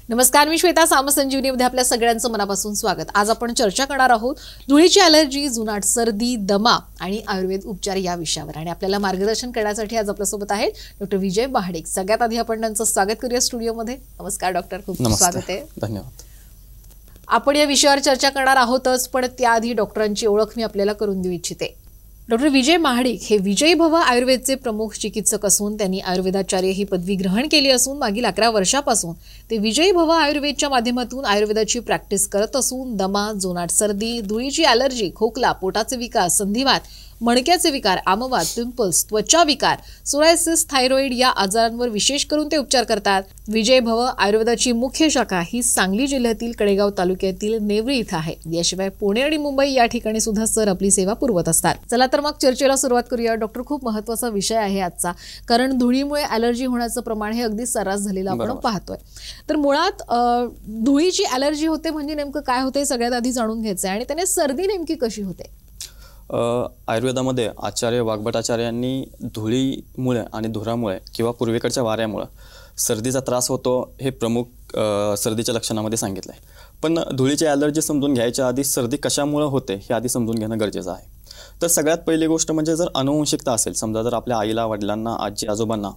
नमस्कार, मी श्वेता सामसंजीवनीमध्ये आपल्या सगळ्यांचं मनापासून स्वागत। आज आपण चर्चा करणार आहोत धुळीची ॲलर्जी, जुनाट सर्दी, दमा आणि आयुर्वेद उपचार या विषयावर। आणि आपल्याला मार्गदर्शन करण्यासाठी आज आपल्यासोबत आहेत डॉक्टर विजय महाडिक। सगळ्यात आधी आपण त्यांचं स्वागत करूया स्टुडिओमध्ये। नमस्कार डॉक्टर, खूप स्वागत आहे। धन्यवाद। आपण या विषयावर चर्चा करणार आहोतच, पण त्याआधी डॉक्टरांची ओळख मी आपल्याला करून देऊ इच्छिते। डॉक्टर विजय महाडिक हे विजयी भव आयुर्वेदचे प्रमुख चिकित्सक असून त्यांनी आयुर्वेदाचार्य ही पदवी ग्रहण केली असून मागील 11 वर्षापासून ते विजयी भव आयुर्वेदच्या माध्यमातून आयुर्वेदाची प्रॅक्टिस करत असून दमा, जुनाट सर्दी, धुळीची ॲलर्जी, खोकला, पोटाचे विकार, संधिवात, मणक्याचे विकार, आमवात, पिंपल्स, त्वचा विकार, सोरायसिस, थायरॉइड या आजारांवर विशेष करून ते उपचार करतात। विजय भव आयुर्वेदाची मुख्य शाखा ही सांगली जिल्ह्यातील कडेगाव तालुक्यातील नेवरी इथं आहे। याशिवाय पुणे आणि मुंबई या ठिकाणी सुद्धा सर आपली सेवा पुरवत असतात। चला तर मग चर्चेला सुरुवात करूया। डॉक्टर, खूप महत्त्वाचा विषय आहे आजचा, कारण धुळीमुळे ॲलर्जी होण्याचं प्रमाण हे अगदी सर्रास झालेलं आपण पाहतोय। तर मुळात धुळीची ॲलर्जी होते म्हणजे नेमकं काय होते सगळ्यात आधी जाणून घ्यायचं आहे, आणि त्याने सर्दी नेमकी कशी होते? आयुर्वेदामध्ये आचार्य वाग्भटाचार्य यांनी धुळीमुळे आणि धुरामुळे किंवा पूर्वेकडच्या वाऱ्यामुळे सर्दीचा त्रास होतो हे प्रमुख सर्दीच्या लक्षणामध्ये सांगितलं आहे। पण धुळीची ॲलर्जी समजून घ्यायच्या आधी सर्दी कशामुळे होते हे आधी समजून घेणं गरजेचं आहे। तर सगळ्यात पहिली गोष्ट म्हणजे जर अनुवंशिकता असेल, समजा जर आपल्या आईला, वडिलांना, आजी आजोबांना,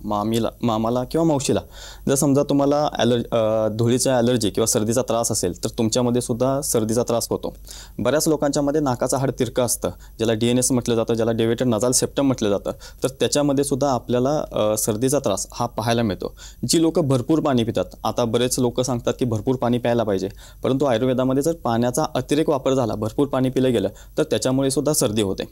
मामाला किंवा मावशीला जर समजा तुम्हाला धुळीच्या ॲलर्जी किंवा सर्दीचा त्रास असेल तर तुमच्यामध्ये सुद्धा सर्दीचा त्रास होतो। बऱ्याच लोकांच्यामध्ये नाकाचं हाड तिरकं असतं, ज्याला DNS म्हटलं जातं, ज्याला डेव्हिएटेड नजाल सेप्टम म्हटलं जातं, तर त्याच्यामध्ये सुद्धा आपल्याला सर्दीचा त्रास हा पाहायला मिळतो। जी लोक भरपूर पाणी पितात, आता बरेच लोक सांगतात की भरपूर पाणी प्यायला पाहिजे, परंतु आयुर्वेदामध्ये जर पाण्याचा अतिरेक वापर झाला, भरपूर पाणी पिलं गेलं तर त्याच्यामुळे सुद्धा सर्दी होते।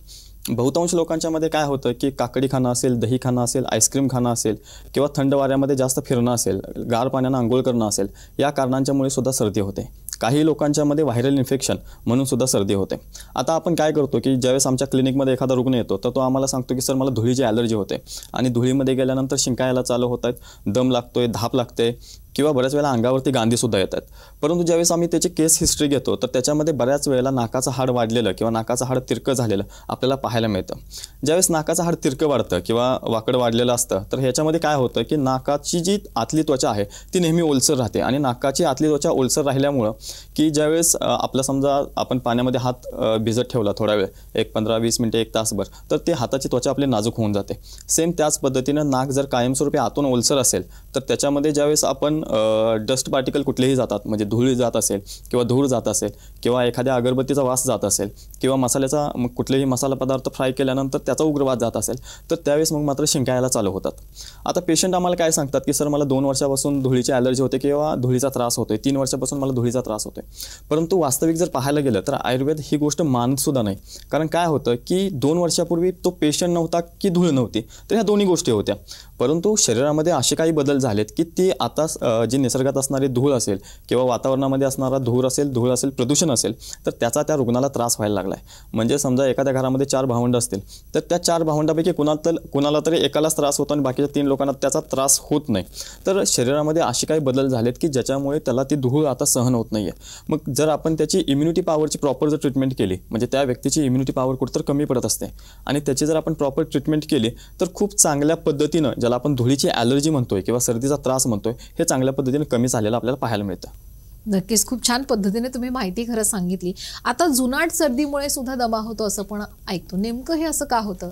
बहुतांश लोकांच्या मध्ये काय होतं की काकडी खाणं असेल, दही खाणं असेल, आईस्क्रीम खाणं असेल किंवा थंड वाऱ्यामध्ये जास्त फिरणं असेल, गार पाण्यानं आंघोळ करणं असेल, या कारणांच्यामुळे सुद्धा सर्दी होते। काही लोकांच्या मध्ये व्हायरल इन्फेक्शन म्हणून सुद्धा सर्दी होते। आता आपण काय करतो की ज्यावेळेस आमच्या क्लिनिकमध्ये एखादा रुग्ण येतो तर तो आम्हाला सांगतो की सर मला धुळीची ॲलर्जी होते, आणि धुळीमध्ये गेल्यानंतर शिंका चालू होत आहेत, दम लागतोय, धाप लागते किंवा बऱ्याच वेळेला अंगावरती गांधी सुद्धा येतात। परंतु ज्यावेळेस आम्ही त्याची केस हिस्ट्री घेतो तर त्याच्यामध्ये बऱ्याच वेळेला नाकाचं हाड वाढलेलं किंवा नाकाचं हाड तिरकं झालेलं आपल्याला पाहायला मिळतं। ज्यावेळेस नाकाचं हाड तिरकं वाढतं किंवा वाकड वाढलेलं असतं तर ह्याच्यामध्ये काय होतं की नाकाची जी आतली त्वचा आहे ती नेहमी ओलसर राहते, आणि नाकाची आतली त्वचा ओलसर राहिल्यामुळं की ज्यावेळेस आपला समजा आपण पाण्यामध्ये हात भिजत ठेवला थोडा वेळ, एक 15-20 मिनिटे, एक तासभर, तर ते हाताची त्वचा आपली नाजूक होऊन जाते। सेम त्याच पद्धतीनं नाक जर कायमस्वरूपी आतून ओलसर असेल तर त्याच्यामध्ये ज्यावेळेस आपण डस्ट पार्टिकल कुठलेही जातात, म्हणजे धूळ जात असेल किंवा धूळ जात असेल किंवा एखाद्या अगरबत्तीचा वास जात असेल किंवा मसाल्याचा कुठलेही मसाला पदार्थ फ्राय केल्यानंतर त्याचा उग्र वास जात असेल तर त्यावेळेस मग मात्र शिंका यायला चालू होतात। आता पेशंट आम्हाला काय सांगतात की सर मला 2 वर्षापासून धुळीची ॲलर्जी होते किंवा धुळीचा त्रास होतोय, 3 वर्षापासून मला धुळीचा त्रास होतोय। परंतु वास्तविक जर पाहायला गेलं तर आयुर्वेद ही गोष्ट मानत सुद्धा नाही, कारण काय होतं की 2 वर्षापूर्वी तो पेशंट नव्हता की धूळ नव्हती, तर ह्या दोन्ही गोष्टी होत्या। परंतु शरीरामध्ये असे काही बदल झालेत की ती आता जी निसर्गात असणारी धूळ असेल किंवा वातावरणामध्ये असणारा धूळ असेल, प्रदूषण असेल, तर त्याचा त्या रुग्णाला त्रास व्हायला लागलाय। म्हणजे समजा एखाद्या घरामध्ये 4 भावंड असतील तर त्या 4 भावंडापैकी कुणाला तरी एकालाच त्रास होतो आणि बाकीच्या 3 लोकांना त्याचा त्रास होत नाही। तर शरीरामध्ये असे काही बदल झालेत की ज्याच्यामुळे त्याला ती धूळ आता सहन होत नाहीये। मग जर आपण त्याची इम्युनिटी पॉवरची प्रॉपर जर ट्रीटमेंट केली, म्हणजे त्या व्यक्तीची इम्युनिटी पॉवर कुठतर कमी पडत असते, आणि त्याची जर आपण प्रॉपर ट्रीटमेंट केली तर खूप चांगल्या पद्धतीनं, ज्याला आपण धुळीची ॲलर्जी म्हणतोय किंवा सर्दीचा त्रास म्हणतोय, हे चांगल्या पद्धतीने कमी झालेलं आपल्याला पाहायला मिळतं। नक्कीच, खूप छान पद्धतीने तुम्ही माहिती खरं सांगितली। आता जुनाट सर्दीमुळे सुद्धा दमा होतो असं पण ऐकतो, नेमकं हे असं का होतं?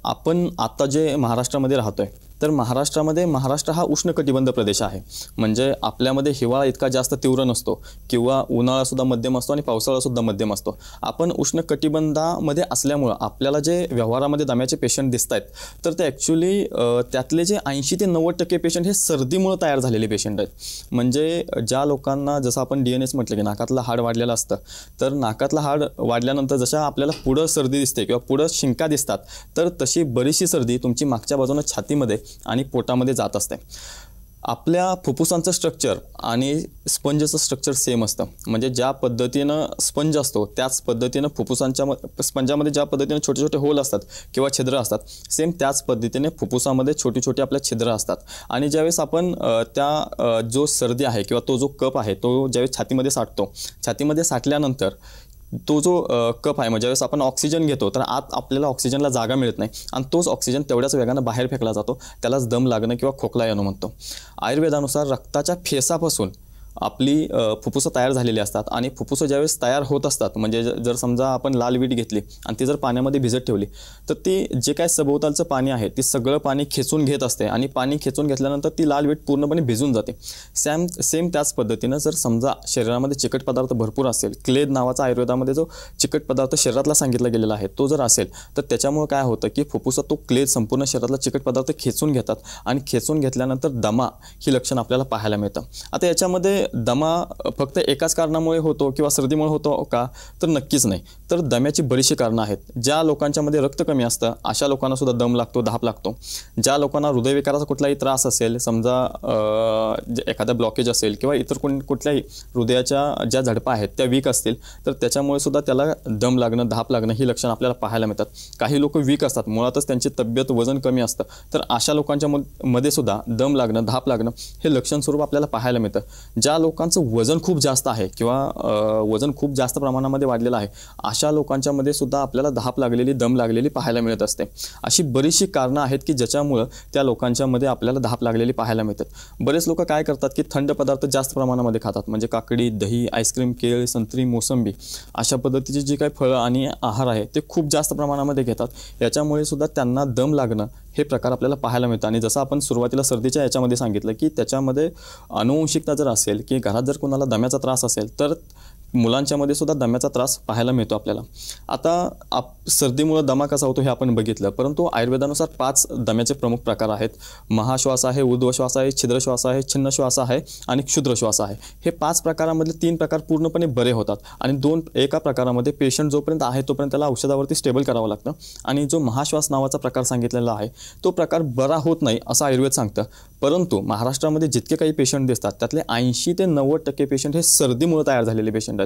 आपण आता जे महाराष्ट्रामध्ये राहतोय तर महाराष्ट्र हा उष्णकटिबंध प्रदेश आहे, म्हणजे आपल्यामध्ये हिवाळा इतका जास्त तीव्र नसतो किंवा उन्हाळा सुद्धा मध्यम असतो आणि पावसाळा सुद्धा मध्यम असतो। आपण उष्णकटिबंधामध्ये असल्यामुळं आपल्याला जे व्यवहारामध्ये दम्याचे पेशंट दिसत आहेत तर ते ॲक्च्युली त्यातले जे 80 ते 90% पेशंट हे सर्दीमुळे तयार झालेले पेशंट आहेत। म्हणजे ज्या लोकांना, जसं आपण DNS म्हटलं की नाकातलं हाड वाढलेलं असतं, तर नाकातलं हाड वाढल्यानंतर जशा आपल्याला पुढं सर्दी दिसते किंवा पुढं शिंका दिसतात, तर तशी बरीचशी सर्दी तुमची मागच्या बाजूनं छातीमध्ये आणि पोटामध्ये जात असते। आपल्या फुफ्फुसांचं स्ट्रक्चर आणि स्पंजचं स्ट्रक्चर सेम असतं, म्हणजे ज्या पद्धतीनं स्पंज असतो त्याच पद्धतीनं स्पंजामध्ये ज्या पद्धतीने छोटे छोटे होल असतात किंवा छिद्र असतात, सेम त्याच पद्धतीने फुफ्फुसामध्ये छोटी छोटी आपल्या छिद्र असतात। आणि ज्यावेळेस आपण जो सर्दी आहे किंवा तो जो कफ आहे तो ज्यावेळेस छातीमध्ये साठतो, छातीमध्ये साठल्यानंतर तो जो कप आहे, म्हणजे ज्यावेळेस आपण ऑक्सिजन घेतो तर आत आपल्याला ऑक्सिजनला जागा मिळत नाही आणि तोच ऑक्सिजन तेवढ्याच वेगानं बाहेर फेकला जातो, त्यालाच दम लागणं किंवा खोकला येणं म्हणतो. आयुर्वेदानुसार रक्ताच्या फेसापासून आपली फुफ्फुसं तयार झालेली असतात आणि फुफ्फुसं ज्यावेळेस तयार होत असतात, म्हणजे जर समजा आपण लाल वीट घेतली आणि ती जर पाण्यामध्ये भिजत ठेवली तर ती जे काय सभोवतालचं पाणी आहे ते सगळं पाणी खेचून घेत असते आणि पाणी खेचून घेतल्यानंतर ती लाल वीट पूर्णपणे भिजून जाते. सेम त्याच पद्धतीनं जर समजा शरीरामध्ये चिकट पदार्थ भरपूर असेल, क्लेद नावाचा आयुर्वेदामध्ये जो चिकट पदार्थ शरीरातला सांगितला गेलेला आहे तो जर असेल तर त्याच्यामुळे काय होतं की फुफ्फुसात तो क्लेद संपूर्ण शरीरातला चिकट पदार्थ खेचून घेतात आणि खेचून घेतल्यानंतर दमा ही लक्षण आपल्याला पाहायला मिळतं. आता याच्यामध्ये दमा फक्त एकाच कारणामुळे होतो किंवा सर्दीमुळे होतो का, तर नक्कीच नाही. तर दम्याची बरीचशी कारणं आहेत. ज्या लोकांच्यामध्ये रक्त कमी असतं अशा लोकांना सुद्धा दम लागतो, धाप लागतो. ज्या लोकांना हृदयविकाराचा कुठलाही त्रास असेल, समजा एखादा ब्लॉकेज असेल किंवा इतर कुठल्याही हृदयाच्या ज्या झडपा आहेत त्या वीक असतील तर त्याच्यामुळे सुद्धा त्याला दम लागणं, धाप लागणं ही लक्षणं आपल्याला पाहायला मिळतात. काही लोक वीक असतात, मुळातच त्यांची तब्येत वजन कमी असतं, तर अशा लोकांच्या मध्ये सुद्धा दम लागणं, धाप लागणं हे लक्षण स्वरूप आपल्याला पाहायला मिळतं. ज्या लोकांचं वजन खूप जास्त आहे किंवा वजन खूप जास्त प्रमाणामध्ये वाढलेलं आहे अशा लोकांच्यामध्ये सुद्धा आपल्याला धाप लागलेली, दम लागलेली पाहायला मिळत असते. अशी बरीचशी कारणं आहेत की ज्याच्यामुळं त्या लोकांच्यामध्ये आपल्याला धाप लागलेली पाहायला मिळतात. बरेच लोक काय करतात की थंड पदार्थ जास्त प्रमाणामध्ये खातात, म्हणजे काकडी, दही, आईस्क्रीम, केळी, संत्री, मोसंबी अशा पद्धतीची जी काही फळं आणि आहार आहे ते खूप जास्त प्रमाणामध्ये घेतात. याच्यामुळे सुद्धा त्यांना दम लागणं हे प्रकार आपल्याला पाहायला मिळतं. आणि जसं आपण सुरुवातीला सर्दीच्या याच्यामध्ये सांगितलं की त्याच्यामध्ये अनुवंशिकता जर असेल की घरात जर कोणाला दम्याचा त्रास असेल तर मुलांच्यामध्ये सुद्धा दम्याचा त्रास पाहायला मिळतो आपल्याला. आता सर्दीमुळे दमा कसा होतो हे आपण बघितलं, परंतु आयुर्वेदानुसार 5 दम्याचे प्रमुख प्रकार आहेत. महाश्वास आहे, ऊर्ध्वश्वास आहे, छिद्रश्वास आहे, छिन्न श्वास आहे आणि क्षुद्रश्वास आहे. हे 5 प्रकारामधले 3 प्रकार पूर्णपणे बरे होतात आणि एका प्रकारामध्ये पेशंट जोपर्यंत आहे तोपर्यंत त्याला औषधावरती स्टेबल करावं लागतं. आणि जो महाश्वास नावाचा प्रकार सांगितलेला आहे तो प्रकार बरा होत नाही असं आयुर्वेद सांगतं. परंतु महाराष्ट्रामध्ये जितके काही पेशंट दिसतात त्यातले 80 ते 90% पेशंट हे सर्दीमुळे तयार झालेले पेशंट आहेत.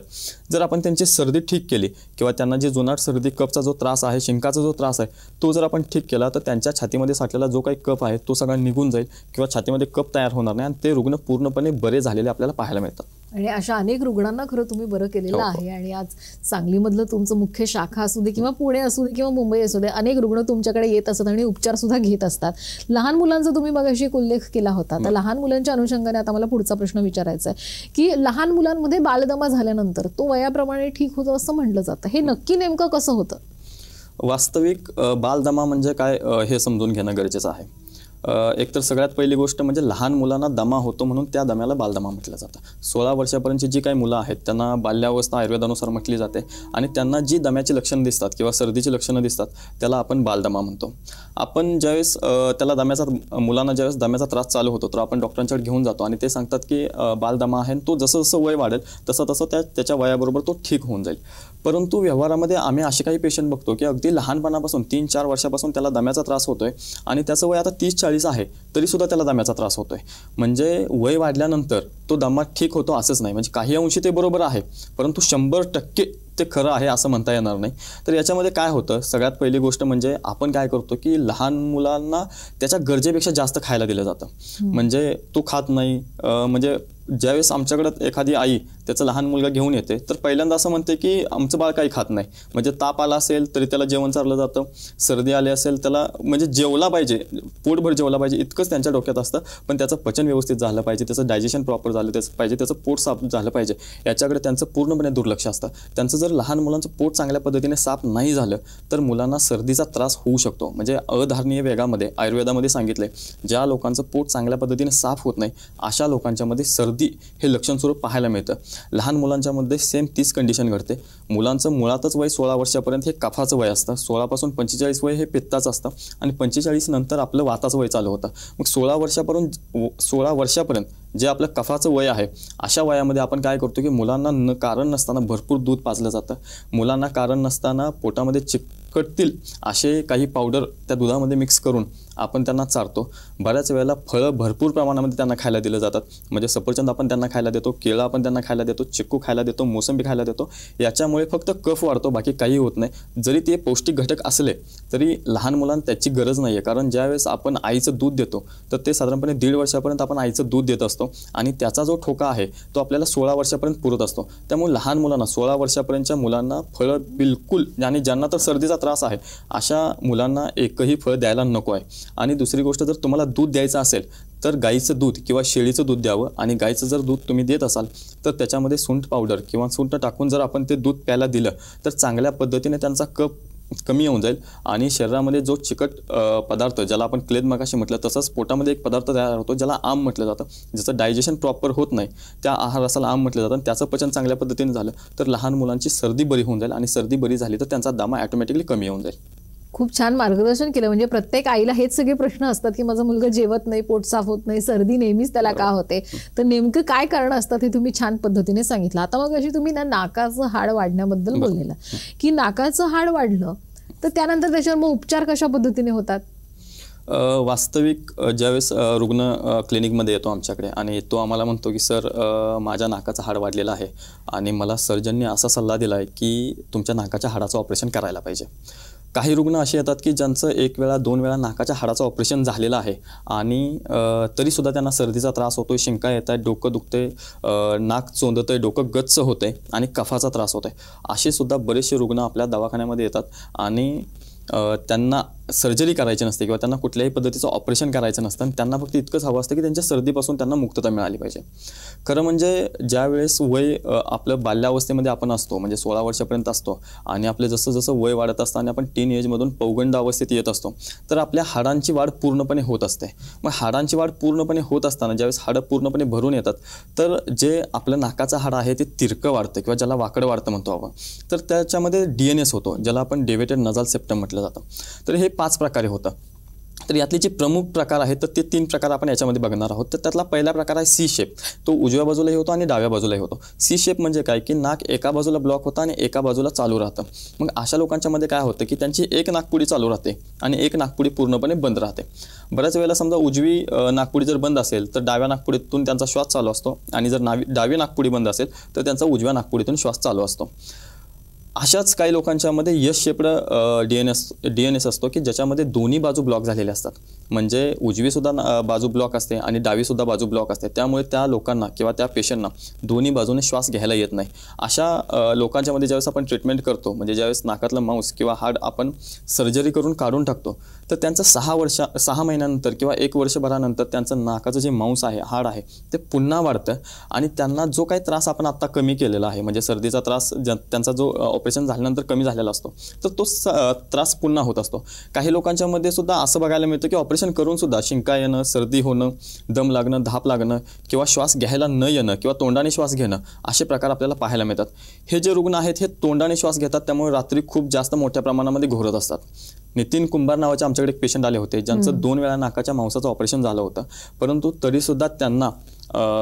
जर आपण त्यांची सर्दी ठीक केली किंवा त्यांना जे जुनाट सर्दी कफचा जो त्रास आहे, शिंकाचा जो त्रास आहे तो जर आपण ठीक केला तर त्यांच्या छातीमध्ये साठलेला जो काही कफ आहे तो सगळा निघून जाईल किंवा छातीमध्ये कफ तयार होणार नाही आणि ते रुग्ण पूर्णपणे बरे झालेले आपल्याला पाहायला मिळतात. आणि अशा अनेक रुग्णांना खरं तुम्ही बरं केलेलं आहे. आणि आज सांगलीमधलं तुमचं मुख्य शाखा असू दे किंवा पुणे असू दे किंवा मुंबई असू दे, अनेक रुग्ण तुमच्याकडे येत असतात आणि उपचार सुद्धा घेत असतात. लहान मुलांचा तुम्ही मगाशी एक उल्लेख केला होता, तर लहान मुलांच्या अनुषंगाने आता मला पुढचा प्रश्न विचारायचा आहे की लहान मुलांमध्ये बालदमा झाल्यानंतर तो वयाप्रमाणे ठीक होतो असं म्हटलं जातं, हे नक्की नेमकं कसं होतं? वास्तविक बालदमा म्हणजे काय हे समजून घेणं गरजेचं आहे. एकतर सगळ्यात पहिली गोष्ट म्हणजे लहान मुलांना दमा होतो म्हणून त्या दम्याला बालदमा म्हटलं जातं. 16 वर्षापर्यंतची जी काही मुलं आहेत त्यांना बाल्यावस्था आयुर्वेदानुसार म्हटली जाते आणि त्यांना जी दम्याची लक्षणं दिसतात किंवा सर्दीची लक्षणं दिसतात त्याला आपण बालदमा म्हणतो. आपण ज्यावेळेस मुलांना ज्यावेळेस दम्याचा त्रास चालू होतो तर आपण डॉक्टरांच्याकडे घेऊन जातो आणि ते सांगतात की बालदमा आहे, तो जसं जसं वय वाढेल तसं तसं त्याच्या वयाबरोबर तो ठीक होऊन जाईल. परंतु व्यवहारामध्ये आम्ही असे काही पेशंट बघतो की अगदी लहानपणापासून 3-4 वर्षापासून त्याला दम्याचा त्रास होतोय आणि त्याचं वय आता 30-40 आहे तरीसुद्धा त्याला दम्याचा त्रास होतोय. म्हणजे वय वाढल्यानंतर तो दमा ठीक होतो असंच नाही, म्हणजे काही अंशी ते बरोबर आहे परंतु 100% ते खरं आहे असं म्हणता येणार नाही. तर याच्यामध्ये काय होतं, सगळ्यात पहिली गोष्ट म्हणजे आपण काय करतो की लहान मुलांना त्याच्या गरजेपेक्षा जास्त खायला दिलं जातं. म्हणजे तो खात नाही, म्हणजे ज्यावेळेस आमच्याकडे एखादी आई त्याचा लहान मुलगा घेऊन येते तर पहिल्यांदा असं म्हणते की आमचं बाळ काही खात नाही. म्हणजे ताप आला असेल तरी त्याला जेवण चारलं जातं, सर्दी आली असेल त्याला म्हणजे जेवला पाहिजे, पोटभर जेवला पाहिजे इतकंच त्यांच्या डोक्यात असतं. पण त्याचं पचन व्यवस्थित झालं पाहिजे, त्याचं डायजेशन प्रॉपर झालं पाहिजे, त्याचं पोट साफ झालं पाहिजे, याच्याकडे त्यांचं पूर्णपणे दुर्लक्ष असतं. त्यांचं जर लहान मुलांचं पोट चांगल्या पद्धतीने साफ नाही झालं तर मुलांना सर्दीचा त्रास होऊ शकतो. म्हणजे अधारणीय वेगामध्ये आयुर्वेदामध्ये सांगितलंय ज्या लोकांचं पोट चांगल्या पद्धतीने साफ होत नाही अशा लोकांच्यामध्ये सर्दी हे लक्षण स्वरूप पाहायला मिळतं. लहान मुलांच्या मध्ये सेम तीच कंडिशन घडते. मुलांचं मुळातच वय 16 वर्षापर्यंत हे कफाचं वय असतं. 16 पासून 45 वय हे पित्ताचं असतं आणि 45 नंतर आपलं वाताचं वय चालू होतं. मग 16 वर्षापर्यंत जे आपलं कफाचं वय आहे अशा वयामध्ये आपण काय करतो की मुलांना कारण नसताना भरपूर दूध पाजलं जातं. मुलांना कारण नसताना पोटामध्ये चिकटतील असे काही पावडर त्या दुधामध्ये मिक्स करून आपण त्यांना चारतो. बऱ्याच वेळेला फळं भरपूर प्रमाणामध्ये त्यांना खायला दिलं जातात. म्हणजे सफरचंद आपण त्यांना खायला देतो, केळं आपण त्यांना खायला देतो, चिक्कू खायला देतो, मोसंबी खायला देतो. याच्यामुळे फक्त कफ वाढतो, बाकी काही होत नाही. जरी ते पौष्टिक घटक असले तरी लहान मुलांना त्याची गरज नाही आहे. कारण ज्यावेळेस आपण आईचं दूध देतो तर ते साधारणपणे 1.5 वर्षापर्यंत आपण आईचं दूध देत असतो आणि त्याचा जो ठोका आहे तो आपल्याला 16 वर्षापर्यंत पुरत असतो. त्यामुळे लहान मुलांना 16 वर्षापर्यंतच्या मुलांना फळं बिलकुल, आणि ज्यांना तर सर्दीचा त्रास आहे अशा मुलांना एकही फळ द्यायला नको आहे. आणि दुसरी गोष्ट, जर तुम्हाला दूध द्यायचं असेल तर गाईचं दूध किंवा शेळीचं दूध द्यावं. आणि गाईचं जर दूध तुम्ही देत असाल तर त्याच्यामध्ये सुंठ पावडर किंवा सुंठ टाकून जर आपण ते दूध प्यायला दिलं तर चांगल्या पद्धतीने त्यांचा कफ कमी होऊन जाईल आणि शरीरामध्ये जो चिकट पदार्थ, ज्याला आपण क्लेद मगाशी म्हटलं, तसंच पोटामध्ये एक पदार्थ तयार होतो ज्याला आम म्हटलं जातं. ज्याचं डायजेशन प्रॉपर होत नाही त्या आहार रसाला आम म्हटलं जातं. त्याचं पचन चांगल्या पद्धतीने झालं तर लहान मुलांची सर्दी बरी होऊन जाईल आणि सर्दी बरी झाली तर त्यांचा दमा ऑटोमॅटिकली कमी होऊन जाईल. खूप छान मार्गदर्शन केलं. म्हणजे प्रत्येक आईला हेच सगळे प्रश्न असतात की माझा मुलगा जेवत नाही, पोट साफ होत नाही, सर्दी नेहमीच त्याला का होते, तर नेमकं काय कारण असतात हे तुम्ही छान पद्धतीने सांगितलं. आता मग अशी तुम्ही ना नाकाचं हाड वाढण्याबद्दल बोललेलं की नाकाचं हाड वाढलं तर त्यानंतर त्याच्यावर मग उपचार कशा पद्धतीने होतात? वास्तविक ज्यावेळेस रुग्ण क्लिनिकमध्ये येतो आमच्याकडे आणि तो आम्हाला म्हणतो की सर माझ्या नाकाचं हाड वाढलेलं आहे आणि मला सर्जनने असा सल्ला दिला आहे की तुमच्या नाकाच्या हाडाचं ऑपरेशन करायला पाहिजे. काही रुग्ण असे येतात की ज्यांचं 1 वेळा 2 वेळा नाकाच्या हाडाचं ऑपरेशन झालेलं आहे आणि तरीसुद्धा त्यांना सर्दीचा त्रास होतोय, शिंका येत आहे, डोकं दुखतंय, नाक चोंदतंय, डोकं गच्च होतंय आणि कफाचा त्रास होतोय. असे सुद्धा बरेचसे रुग्ण आपल्या दवाखान्यामध्ये येतात आणि त्यांना सर्जरी करायची नसते किंवा त्यांना कुठल्याही पद्धतीचं ऑपरेशन करायचं नसतं आणि त्यांना फक्त इतकंच हवं असतं की त्यांच्या सर्दीपासून त्यांना मुक्तता मिळाली पाहिजे. खरं म्हणजे ज्यावेळेस वय आपलं बाल्यावस्थेमध्ये आपण असतो, म्हणजे 16 वर्षापर्यंत असतो आणि आपलं जसं जसं वय वाढत असतं आणि आपण टीन एजमधून पौगंड अवस्थेत येत असतो तर आपल्या हाडांची वाढ पूर्णपणे होत असते. मग हाडांची वाढ पूर्णपणे होत असताना ज्यावेळेस हाडं पूर्णपणे भरून येतात तर जे आपलं नाकाचं हाड आहे ते तिरकं वाढतं किंवा ज्याला वाकडं वाढतं म्हणतो आपण, तर त्याच्यामध्ये DNS होतो, ज्याला आपण डेव्हिएटेड नजाल सेप्टम म्हटलं जातं. तर हे 5 प्रकारे होतं. तर यातले जे प्रमुख प्रकार आहेत तर ते 3 प्रकार आपण याच्यामध्ये बघणार आहोत. तर त्यातला पहिला प्रकार आहे C शेप. तो उजव्या बाजूलाही होतो आणि डाव्या बाजूलाही होतो. C शेप म्हणजे काय की नाक एका बाजूला ब्लॉक होतं आणि एका बाजूला चालू राहतं. मग अशा लोकांच्या मध्ये काय होतं की त्यांची एक नाकपुडी चालू राहते आणि एक नाकपुडी पूर्णपणे बंद राहते. बऱ्याच वेळेला समजा उजवी नाकपुडी जर बंद असेल तर डाव्या नाकपुडीतून त्यांचा श्वास चालू असतो आणि जर डावी नाकपुडी बंद असेल तर त्यांचा उजव्या नाकपुडीतून श्वास चालू असतो. अशाच काही लोकांच्यामध्ये यश शेप्ड DNS असतो की ज्याच्यामध्ये दोन्ही बाजू ब्लॉक झालेले असतात. म्हणजे उजवीसुद्धा बाजू ब्लॉक असते आणि डावीसुद्धा बाजू ब्लॉक असते. त्यामुळे त्या लोकांना किंवा त्या पेशंटना दोन्ही बाजूने श्वास घ्यायला येत नाही. अशा लोकांच्यामध्ये ज्यावेळेस आपण ट्रीटमेंट करतो, म्हणजे ज्यावेळेस नाकातलं मांस किंवा हाड आपण सर्जरी करून काढून टाकतो तर त्यांचं 6 महिन्यानंतर किंवा 1 वर्षभरानंतर त्यांचं नाकाचं जे मांस आहे, हाड आहे, ते पुन्हा वाढतं आणि त्यांना जो काही त्रास आपण आत्ता कमी केलेला आहे, म्हणजे सर्दीचा त्रास त्यांचा जो ऑपरेशन झाल्यानंतर कमी झालेला असतो तर तो त्रास पुन्हा होत असतो. काही लोकांच्यामध्ये सुद्धा असं बघायला मिळतं की ऑपरेशन करून सुद्धा शिंका येणं, सर्दी होणं, दम लागणं, धाप लागणं किंवा श्वास घ्यायला न येणं किंवा तोंडाने श्वास घेणं असे प्रकार आपल्याला पाहायला मिळतात. हे जे रुग्ण आहेत हे तोंडाने श्वास घेतात, त्यामुळे रात्री खूप जास्त मोठ्या प्रमाणामध्ये घोरत असतात. नितीन कुंभार नावाचे आमच्याकडे एक पेशंट आले होते ज्यांचं 2 वेळा नाकाच्या मांसाचं ऑपरेशन झालं होतं, परंतु तरीसुद्धा त्यांना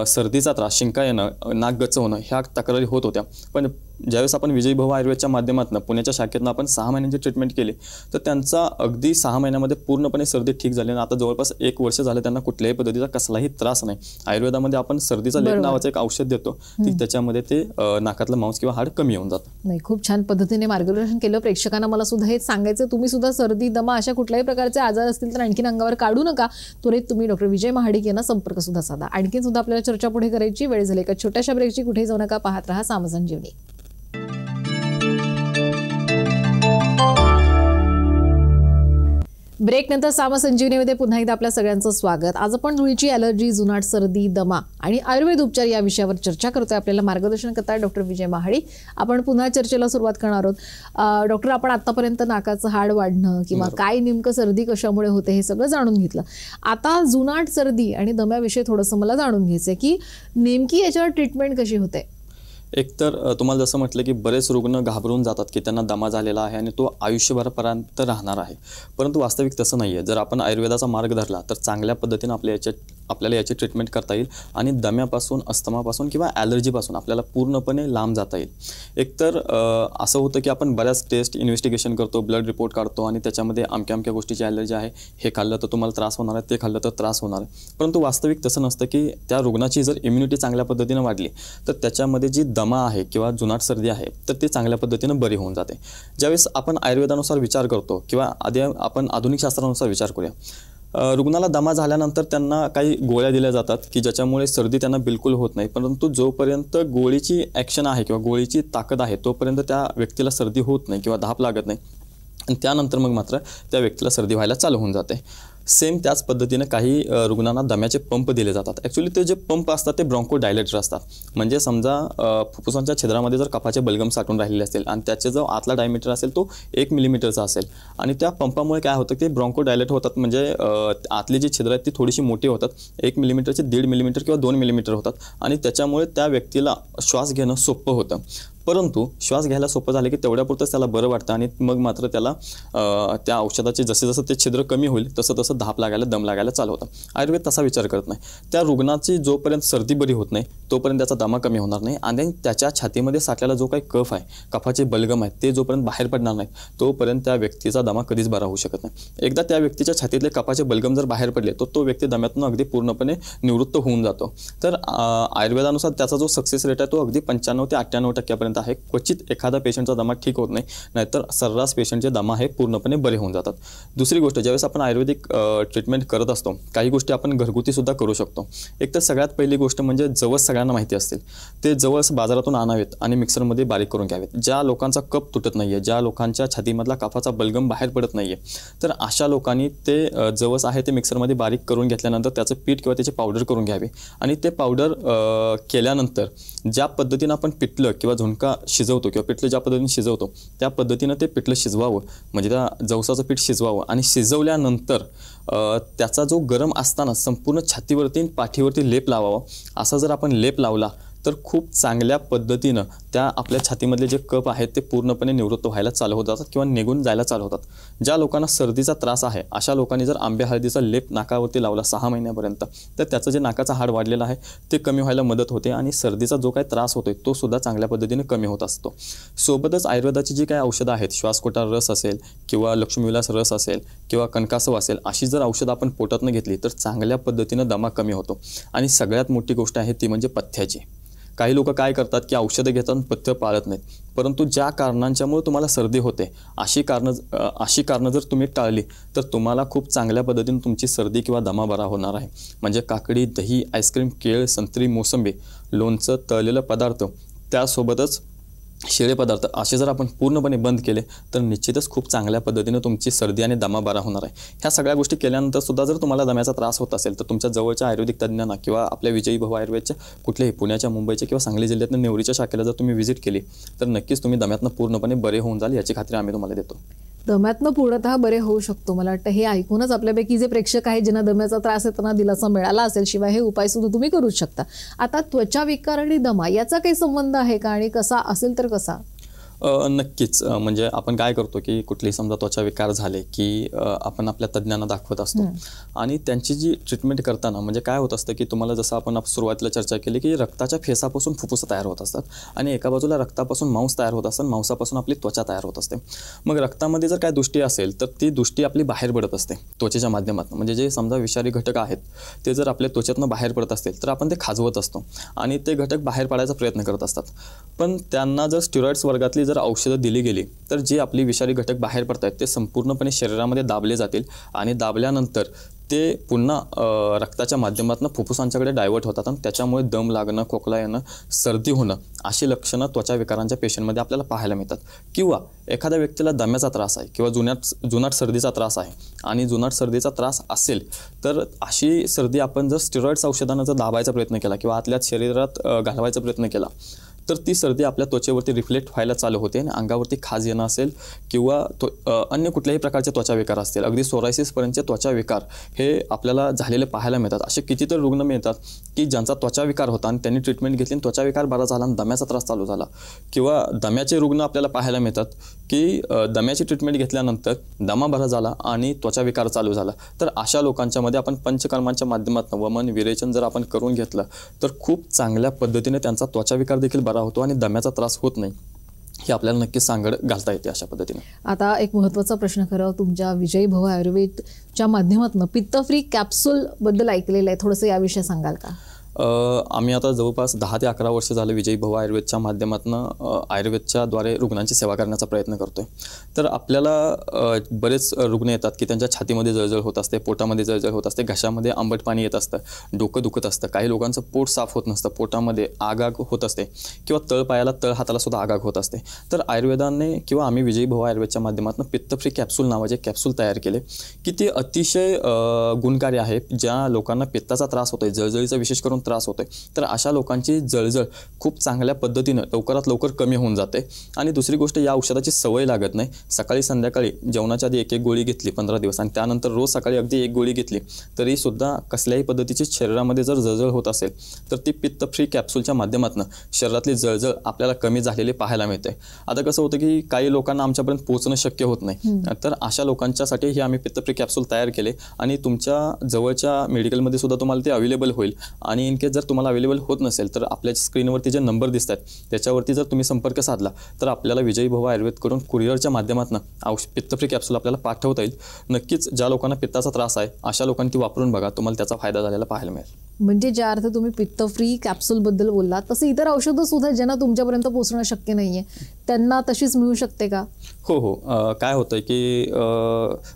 सर्दीचा त्रास, शिंका येणं, नाक गच्च होणं ह्या तक्रारी होत होत्या. पण ज्यावेळेस आपण विजय भव आयुर्वेदच्या माध्यमातून पुण्याच्या शाखेतनं आपण 6 महिन्यांची ट्रीटमेंट केली तर त्यांचा अगदी 6 महिन्यामध्ये पूर्णपणे सर्दी ठीक झाली आणि आता जवळपास 1 वर्ष झालं त्यांना कुठल्याही पद्धतीचा कसलाही त्रास नाही. आयुर्वेदामध्ये आपण सर्दीचा लेप नावाचं एक औषध देतो की त्याच्यामध्ये ते नाकातलं मांस किंवा हाड कमी होऊन जातं. नाही, खूप छान पद्धतीने मार्गदर्शन केलं. प्रेक्षकांना मला सुद्धा हेच सांगायचं, तुम्ही सुद्धा सर्दी, दमा अशा कुठल्याही प्रकारचे आजार असतील तर आणखीन अंगावर काढू नका. त्वरित तुम्ही डॉक्टर विजय महाडिक यांना संपर्क सुद्धा साधा. आणखीन सुद्धा आपल्याला चर्चा पुढे करायची वेळ झाली. एका छोट्याशा ब्रेकची, कुठेही जाऊ नका, पाहत रहा सामसंजीवनी. ब्रेक नंतर सामसंजीवनीमध्ये पुन्हा एकदा आपल्या सगळ्यांचं स्वागत. आज आपण धुळीची ॲलर्जी, जुनाट सर्दी, दमा आणि आयुर्वेद उपचार या विषयावर चर्चा करतोय. आपल्याला मार्गदर्शन करतात डॉक्टर विजय महाडिक. आपण पुन्हा चर्चेला सुरुवात करणार आहोत. डॉक्टर, आपण आतापर्यंत नाकाचं हाड वाढणं किंवा काय नेमकं सर्दी कशामुळे होते हे सगळं जाणून घेतलं. आता जुनाट सर्दी आणि दम्याविषयी थोडंसं मला जाणून घ्यायचं आहे की नेमकी याच्यावर ट्रीटमेंट कशी होते. एकतर तुम्हाला जसं म्हटलं की बरेच रुग्ण घाबरून जातात की त्यांना दमा झालेला आहे आणि तो आयुष्यभरापर्यंत राहणार आहे, परंतु वास्तविक तसं नाही आहे. जर आपण आयुर्वेदाचा मार्ग धरला तर चांगल्या पद्धतीनं आपल्या याच्यात आपल्याला याची ट्रीटमेंट करता येईल आणि दम्यापासून, अस्थमापासून किंवा ॲलर्जीपासून आपल्याला पूर्णपणे लांब जाता येईल. एकतर असं होतं की आपण बऱ्याच टेस्ट इन्व्हेस्टिगेशन करतो, ब्लड रिपोर्ट काढतो आणि त्याच्यामध्ये अमक्या गोष्टीची ॲलर्जी आहे, हे खाल्लं तर तुम्हाला त्रास होणार आहे, ते खाल्लं तर त्रास होणार आहे. परंतु वास्तविक तसं नसतं की त्या रुग्णाची जर इम्युनिटी चांगल्या पद्धतीनं वाढली तर त्याच्यामध्ये जी दमा आहे किंवा जुनाट सर्दी आहे तर ती चांगल्या पद्धतीनं बरी होऊन जाते. ज्यावेळेस आपण आयुर्वेदानुसार विचार करतो किंवा आधी आपण आधुनिक शास्त्रानुसार विचार करूया, रुग्णाला दमा झाल्यानंतर त्यांना काही गोळ्या दिल्या जातात की ज्याच्यामुळे सर्दी त्यांना बिलकुल होत नाही. परंतु जोपर्यंत गोळीची ॲक्शन आहे किंवा गोळीची ताकद आहे तोपर्यंत त्या व्यक्तीला सर्दी होत नाही किंवा धाप लागत नाही आणि त्यानंतर मग मात्र त्या व्यक्तीला सर्दी व्हायला चालू होऊन जाते. सेम त्याच पद्धतीनं काही रुग्णांना दम्याचे पंप दिले जातात. ॲक्च्युली ते जे पंप असतात ते ब्रॉन्कोडायलेटर असतात. म्हणजे समजा फुफ्फुसांच्या छिद्रामध्ये जर कफाचे बलगम साठून राहिलेले असतील आणि त्याचे जो आतला डायमीटर असेल तो 1 मिलीमीटरचा असेल आणि त्या पंपामुळे काय होतं ते ब्रॉन्कोडायलेट होतात. म्हणजे आतली जी छिद्र आहेत ती थोडीशी मोठी होतात, 1 मिलीमीटरचे 1.5 मिलीमीटर किंवा 2 मिलीमीटर होतात आणि त्याच्यामुळे त्या व्यक्तीला श्वास घेणं सोपं होतं. परंतु श्वास घ्यायला सोपं झालं की तेवढ्यापुरतंच त्याला बरं वाटतं आणि मग मात्र त्याला त्या औषधाचे जसे ते छिद्र कमी होईल तसं धाप लागायला, दम लागायला चालू होतं. आयुर्वेद तसा विचार करत नाही. त्या रुग्णाची जोपर्यंत सर्दी बरी होत नाही तोपर्यंत त्याचा दमा कमी होणार नाही आणि त्याच्या छातीमध्ये साठलेला जो काही कफ आहे, कफाचे बलगम आहेत ते जोपर्यंत बाहेर पडणार नाहीत तोपर्यंत त्या व्यक्तीचा दमा कधीच बरा होऊ शकत नाही. एकदा त्या व्यक्तीच्या छातीतले कफाचे बलगम जर बाहेर पडले तर तो व्यक्ती दम्यातून अगदी पूर्णपणे निवृत्त होऊन जातो. तर आयुर्वेदानुसार त्याचा जो सक्सेस रेट आहे तो अगदी 95 ते 98% आहे. क्वचित एखादा पेशंटचा दमा ठीक होत नाही, नाहीतर सर्रास पेशंटचे दमा हे पूर्णपणे बरे होऊन जातात. दुसरी गोष्ट, ज्यावेळेस आपण आयुर्वेदिक ट्रीटमेंट करत असतो काही गोष्टी आपण घरगुती सुद्धा करू शकतो. एक तर सगळ्यात पहिली गोष्ट म्हणजे जवस सगळ्यांना माहिती असतील, ते जवस बाजारातून आणावेत आणि मिक्सरमध्ये बारीक करून घ्यावेत. ज्या लोकांचा कफ तुटत नाहीये, ज्या लोकांच्या छातीमधला कफाचा बलगम बाहेर पडत नाहीये, तर अशा लोकांनी ते जवस आहे ते मिक्सरमध्ये बारीक करून घेतल्यानंतर त्याचं पीठ किंवा त्याची पावडर करून घ्यावे आणि ते पावडर केल्यानंतर ज्या पद्धतीनं आपण पिठलं किंवा झुणका शिजवतो किंवा पिठलं ज्या पद्धतीने शिजवतो त्या पद्धतीनं ते पिठलं शिजवावं. म्हणजे त्या जवसाचं पीठ शिजवावं आणि शिजवल्यानंतर त्याचा जो गरम असताना संपूर्ण छातीवरती पाठीवरती लेप लावावा. असा जर आपण लेप लावला तर खूप चांगल्या पद्धतीनं त्या आपल्या छातीमधले जे कफ आहेत ते पूर्णपणे निवृत्त व्हायला चालू होत जातात किंवा निघून जायला चालू होतात. ज्या लोकांना सर्दीचा त्रास आहे अशा लोकांनी जर आंबे हळदीचा लेप नाकावरती लावला 6 महिन्यापर्यंत तर त्याचं जे नाकाचं हाड वाढलेलं आहे ते कमी व्हायला मदत होते आणि सर्दीचा जो काही त्रास होतोय तो सुद्धा चांगल्या पद्धतीने कमी होत असतो. सोबतच आयुर्वेदाची जी काही औषधं आहेत, श्वासकोटार रस असेल किंवा लक्ष्मीविलास रस असेल किंवा कणकासव असेल, अशी जर औषधं आपण पोटातनं घेतली तर चांगल्या पद्धतीनं दमा कमी होतो. आणि सगळ्यात मोठी गोष्ट आहे ती म्हणजे पथ्याची. काही लोक काय करतात की औषधं घेतात पथ्य पाळत नाहीत. परंतु ज्या कारणांच्यामुळे तुम्हाला सर्दी होते अशी कारणं जर तुम्ही टाळली तर तुम्हाला खूप चांगल्या पद्धतीने तुमची सर्दी किंवा दमा बरा होणार आहे. म्हणजे काकडी, दही, आईस्क्रीम, केळ, संत्री, मोसंबी, लोणचं, तळलेलं पदार्थ, त्यासोबतच शिळे पदार्थ असे जर आपण पूर्णपणे बंद केले तर निश्चितच खूप चांगल्या पद्धतीने तुमची सर्दी आणि दमा बरा होणार आहे. ह्या सगळ्या गोष्टी केल्यानंतर सुद्धा जर तुम्हाला दम्याचा त्रास होत असेल तर तुमच्या जवळच्या आयुर्वेदिक तज्ज्ञांना किंवा आपल्या विजयी भव आयुर्वेदच्या कुठल्याही पुण्याच्या, मुंबईच्या किंवा सांगली जिल्ह्यातल्या नेवरीच्या शाखेला जर तुम्ही व्हिजिट केली तर नक्कीच तुम्ही दम्यातनं पूर्णपणे बरे होऊन जाल याची खात्री आम्ही तुम्हाला देतो. दम्यातनं पूर्णतः बरे होऊ शकतो. मला वाटतं हे ऐकूनच आपल्यापैकी जे प्रेक्षक आहेत ज्यांना दम्याचा त्रास आहे त्यांना दिलासा मिळाला असेल. शिवाय हे उपाय सुद्धा तुम्ही करूच शकता. आता त्वचा विकार आणि दमा याचा काही संबंध आहे का आणि कसा असेल तर कसा? नक्कीच. म्हणजे आपण काय करतो की कुठलेही समजा त्वचा विकार झाले की आपण आपल्या तज्ज्ञांना दाखवत असतो आणि त्यांची जी ट्रीटमेंट करताना म्हणजे काय होत असतं की तुम्हाला जसं आपण सुरुवातीला चर्चा केली की रक्ताच्या फेसापासून फुफ्फुसं तयार होत असतात आणि एका बाजूला रक्तापासून मांस तयार होत असतात, मांसापासून आपली त्वचा तयार होत असते. मग रक्तामध्ये जर काय दुष्टी असेल तर ती दुष्टी आपली बाहेर पडत असते त्वचेच्या माध्यमातून. म्हणजे जे समजा विषारी घटक आहेत ते जर आपल्या त्वचेतनं बाहेर पडत असतील तर आपण ते खाजवत असतो आणि ते घटक बाहेर पाडायचा प्रयत्न करत असतात. पण त्यांना जर स्टिरॉइड्स वर्गातली जर औषधं दिली गेली तर जे आपली विषारी घटक बाहेर पडत आहेत ते संपूर्णपणे शरीरामध्ये दाबले जातील आणि दाबल्यानंतर ते पुन्हा रक्ताच्या माध्यमातून फुफ्फुसांच्याकडे डायव्हर्ट होतात आणि त्याच्यामुळे दम लागणं, खोकला येणं, सर्दी होणं अशी लक्षणं त्वचा विकारांच्या पेशंटमध्ये आपल्याला पाहायला मिळतात. किंवा एखाद्या व्यक्तीला दम्याचा त्रास आहे किंवा जुनाट सर्दीचा त्रास आहे आणि जुनाट सर्दीचा त्रास असेल तर अशी सर्दी आपण जर स्टिरॉइड्स औषधांना जर दाबायचा प्रयत्न केला किंवा आतल्यात शरीरात घालवायचा प्रयत्न केला तर ती सर्दी आपल्या त्वचेवरती रिफ्लेक्ट व्हायला चालू होते आणि अंगावरती खाज येणं असेल किंवा अन्य कुठल्याही प्रकारचे त्वचा विकार असतील, अगदी सोरायसिसपर्यंतचे त्वचा विकार हे आपल्याला झालेले पाहायला मिळतात. असे कितीतरी रुग्ण मिळतात की ज्यांचा त्वचा विकार होता आणि त्यांनी ट्रीटमेंट घेतली, त्वचा विकार बरा झाला आणि दम्याचा त्रास चालू झाला. किंवा दम्याचे रुग्ण आपल्याला पाहायला मिळतात की दम्याची ट्रीटमेंट घेतल्यानंतर दमा बरा झाला आणि त्वचा विकार चालू झाला. तर अशा लोकांच्या मध्ये आपण पंचकर्मांच्या माध्यमातून वमन विरेचन जर आपण करून घेतलं तर खूप चांगल्या पद्धतीने त्यांचा त्वचा विकार देखील बरा होतो आणि दम्याचा त्रास होत नाही. हे आपल्याला नक्कीच सांगड घालता येते अशा पद्धतीने. आता एक महत्त्वाचा प्रश्न खरं, तुमच्या विजयी भव आयुर्वेदच्या माध्यमातून पित्त फ्री कॅप्सूल बद्दल ऐकलेलं आहे, थोडंसं याविषयी सांगाल का? आम्ही आता जवळपास 10 ते 11 वर्ष झालं विजयी भव आयुर्वेदच्या माध्यमातून आयुर्वेदच्या द्वारे रुग्णांची सेवा करण्याचा प्रयत्न करतोय. तर आपल्याला बरेच रुग्ण येतात की त्यांच्या छातीमध्ये जळजळ होत असते, पोटामध्ये जळजळ होत असते, घशामध्ये आंबट पाणी येत असतं, डोकं दुखत असतं, काही लोकांचं पोट साफ होत नसतं, पोटामध्ये आगाग होत असते किंवा तळपायाला तळ हाताला सुद्धा आगाग होत असते. तर आयुर्वेदाने किंवा आम्ही विजयी भव आयुर्वेदच्या माध्यमातून पित्त फ्री कॅप्सूल नावाचे कॅप्सूल तयार केले की ते अतिशय गुणकारी आहे. ज्या लोकांना पित्ताचा त्रास होतोय, जळजळीचा विशेष करून त्रास होतोय, तर अशा लोकांची जळजळ खूप चांगल्या पद्धतीनं लवकरात लवकर कमी होऊन जाते. आणि दुसरी गोष्ट, या औषधाची सवय लागत नाही. सकाळी संध्याकाळी जेवणाच्या आधी 1-1 गोळी घेतली 15 दिवस आणि त्यानंतर रोज सकाळी अगदी 1 गोळी घेतली तरी सुद्धा कसल्याही पद्धतीची शरीरामध्ये जर जळजळ होत असेल तर ती पित्त फ्री कॅप्सूलच्या माध्यमातून शरीरातली जळजळ आपल्याला कमी झालेली पाहायला मिळते. आता कसं होतं की काही लोकांना आमच्यापर्यंत पोहोचणं शक्य होत नाही, तर अशा लोकांच्यासाठी हे आम्ही पित्त फ्री कॅप्सूल तयार केले आणि तुमच्या जवळच्या मेडिकलमध्ये सुद्धा तुम्हाला ते अवेलेबल होईल. आणि इनकेस जर तुम्हाला अवेलेबल होत नसेल तर आपल्या स्क्रीनवरती जे नंबर दिसत आहेत त्याच्यावरती जर तुम्ही संपर्क साधला तर आपल्याला विजयी भव आयुर्वेदकडून कुरिअरच्या माध्यमातून पित्त फ्री कॅप्सूल आपल्याला पाठवता येईल. नक्कीच ज्या लोकांना पित्ताचा त्रास आहे अशा लोकांनी ती वापरून बघा, तुम्हाला त्याचा फायदा झालेला पाहायला मिळेल. म्हणजे ज्या अर्थ तुम्ही पित्त फ्री कॅप्सूल बद्दल बोललात तसं इतर औषधं सुद्धा ज्यांना तुमच्यापर्यंत पोहोचणं शक्य नाहीये त्यांना तशीच मिळू शकते का? हो. काय होतं की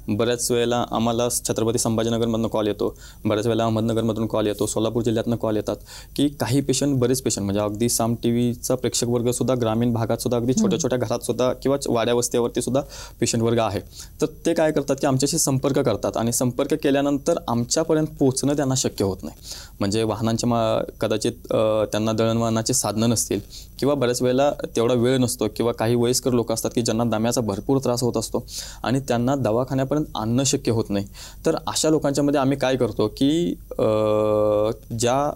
बऱ्याच वेळेला आम्हाला छत्रपती संभाजीनगरमधून कॉल येतो, बऱ्याच वेळेला अहमदनगरमधून कॉल येतो, सोलापूर जिल्ह्यातनं कॉल येतात की काही बरेच पेशंट म्हणजे अगदी साम टीव्हीचा प्रेक्षक वर्ग सुद्धा ग्रामीण भागात सुद्धा अगदी छोट्या छोट्या घरात सुद्धा किंवा वाड्या वस्त्यावरती सुद्धा पेशंट वर्ग आहे. तर ते काय करतात की आमच्याशी संपर्क करतात आणि संपर्क केल्यानंतर आमच्यापर्यंत पोहोचणं त्यांना शक्य होत नाही. म्हणजे वाहनांच्या कदाचित त्यांना दळणवळणाची साधनं नसतील किंवा बऱ्याच वेळेला तेवढा वेळ नसतो किंवा काही वयस्कर लोक असतात की ज्यांना दम्याचा भरपूर त्रास होत असतो आणि त्यांना दवाखान्यापर्यंत आणणं शक्य होत नाही. तर अशा लोकांच्यामध्ये आम्ही काय करतो की ज्या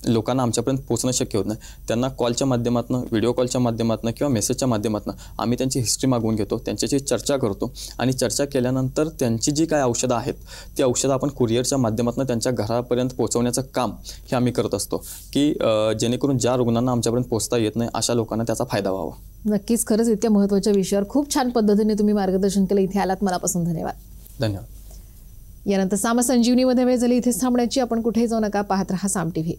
लोकांना आमच्यापर्यंत पोहोचणं शक्य होत नाही त्यांना कॉलच्या माध्यमातून, व्हिडिओ कॉलच्या माध्यमातून किंवा मेसेजच्या माध्यमातून आम्ही त्यांची हिस्ट्री मागवून घेतो, त्यांच्याशी चर्चा करतो आणि चर्चा केल्यानंतर त्यांची जी काय औषधं आहेत ती औषधं आपण कुरिअरच्या माध्यमातून त्यांच्या घरापर्यंत पोहोचवण्याचं काम हे आम्ही करत असतो की जेणेकरून ज्या रुग्णांना आमच्यापर्यंत पोहोचता येत नाही अशा लोकांना त्याचा फायदा व्हावा. नक्कीच, खरंच इतक्या महत्त्वाच्या विषयावर खूप छान पद्धतीने तुम्ही मार्गदर्शन केलं. इथे आलात, मनापासून धन्यवाद. धन्यवाद. यानंतर साम संजीवनीमध्ये वेळ झाली इथेच थांबण्याची. आपण कुठेही जाऊ नका, पाहत रहा साम टीव्ही.